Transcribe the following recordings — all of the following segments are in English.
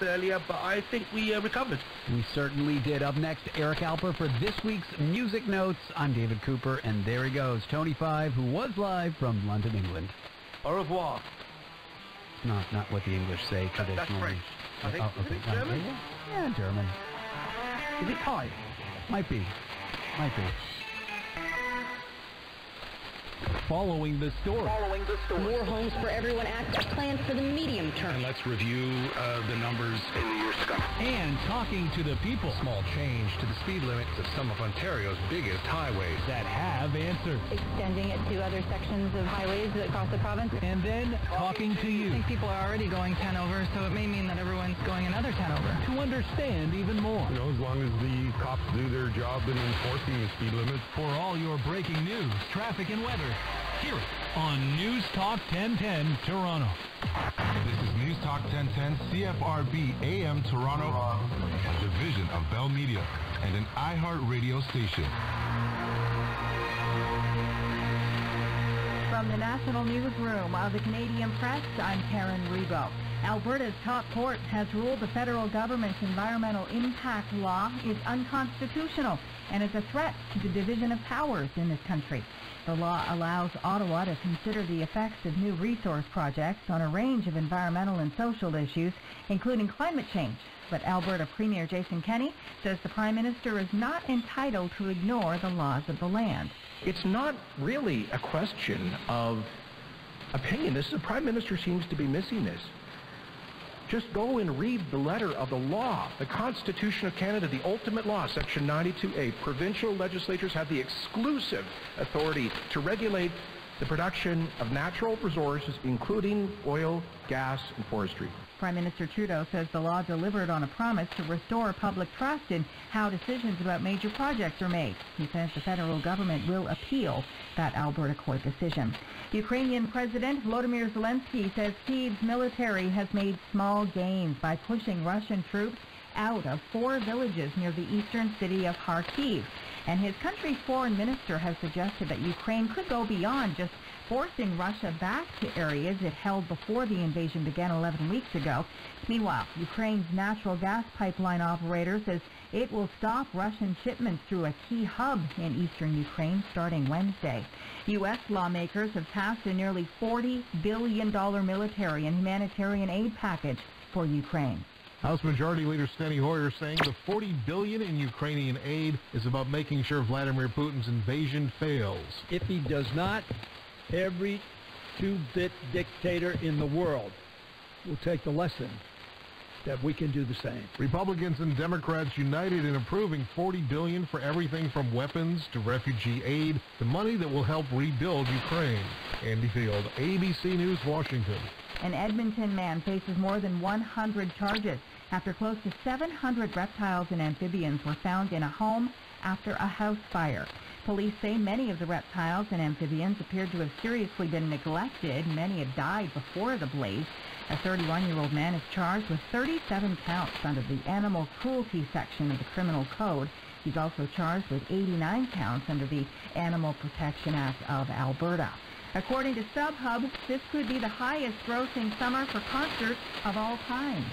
earlier, but I think we recovered. We certainly did. Up next, Eric Alper for this week's Music Notes. I'm David Cooper, and there he goes, Tony 5, who was live from London, England. Au revoir. Not what the English say traditionally. That's French. I think. Oh, okay. German? Yeah, German. Is it Thai? Might be. Following the story. More homes for everyone act are planned for the medium term. And let's review the numbers in the years to come. And talking to the people. Small change to the speed limits of some of Ontario's biggest highways. That have answers. Extending it to other sections of highways across the province. And then talking to you. I think people are already going 10 over, so it may mean that everyone's going another 10 over. To understand even more. You know, as long as the cops do their job in enforcing the speed limits. For all your breaking news, traffic, and weather, hear it on News Talk 1010 Toronto. This is News Talk 1010 CFRB AM Toronto, a division of Bell Media and an iHeart radio station. From the National Newsroom of the Canadian Press, I'm Karen Rebo. Alberta's top court has ruled the federal government's environmental impact law is unconstitutional and is a threat to the division of powers in this country. The law allows Ottawa to consider the effects of new resource projects on a range of environmental and social issues, including climate change. But Alberta Premier Jason Kenney says the Prime Minister is not entitled to ignore the laws of the land. It's not really a question of opinion. The Prime Minister seems to be missing this. Just go and read the letter of the law. The Constitution of Canada, the ultimate law, Section 92A. Provincial legislatures have the exclusive authority to regulate the production of natural resources, including oil, gas, and forestry. Prime Minister Trudeau says the law delivered on a promise to restore public trust in how decisions about major projects are made. He says the federal government will appeal that Alberta court decision. Ukrainian President Volodymyr Zelensky says Kyiv's military has made small gains by pushing Russian troops out of 4 villages near the eastern city of Kharkiv. And his country's foreign minister has suggested that Ukraine could go beyond just forcing Russia back to areas it held before the invasion began 11 weeks ago. Meanwhile, Ukraine's natural gas pipeline operator says it will stop Russian shipments through a key hub in eastern Ukraine starting Wednesday. U.S. lawmakers have passed a nearly $40 billion military and humanitarian aid package for Ukraine. House Majority Leader Steny Hoyer saying the $40 billion in Ukrainian aid is about making sure Vladimir Putin's invasion fails. If he does not, every two-bit dictator in the world will take the lesson that we can do the same. Republicans and Democrats united in approving $40 billion for everything from weapons to refugee aid, the money that will help rebuild Ukraine. Andy Field, ABC News, Washington. An Edmonton man faces more than 100 charges after close to 700 reptiles and amphibians were found in a home after a house fire. Police say many of the reptiles and amphibians appeared to have seriously been neglected. Many had died before the blaze. A 31-year-old man is charged with 37 counts under the animal cruelty section of the Criminal Code. He's also charged with 89 counts under the Animal Protection Act of Alberta. According to StubHub, this could be the highest grossing summer for concerts of all time.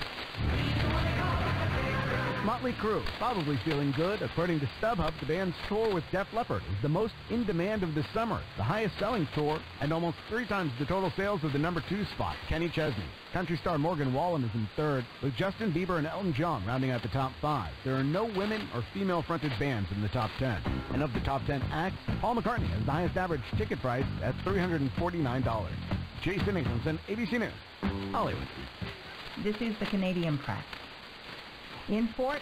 Motley Crue, probably feeling good. According to StubHub, the band's tour with Def Leppard is the most in demand of the summer, the highest selling tour, and almost 3 times the total sales of the number 2 spot, Kenny Chesney. Country star Morgan Wallen is in 3rd, with Justin Bieber and Elton John rounding out the top 5. There are no women or female-fronted bands in the top 10. And of the top 10 acts, Paul McCartney has the highest average ticket price at $349. Jason Ingramson, ABC News, Hollywood. This is the Canadian Press. In Fort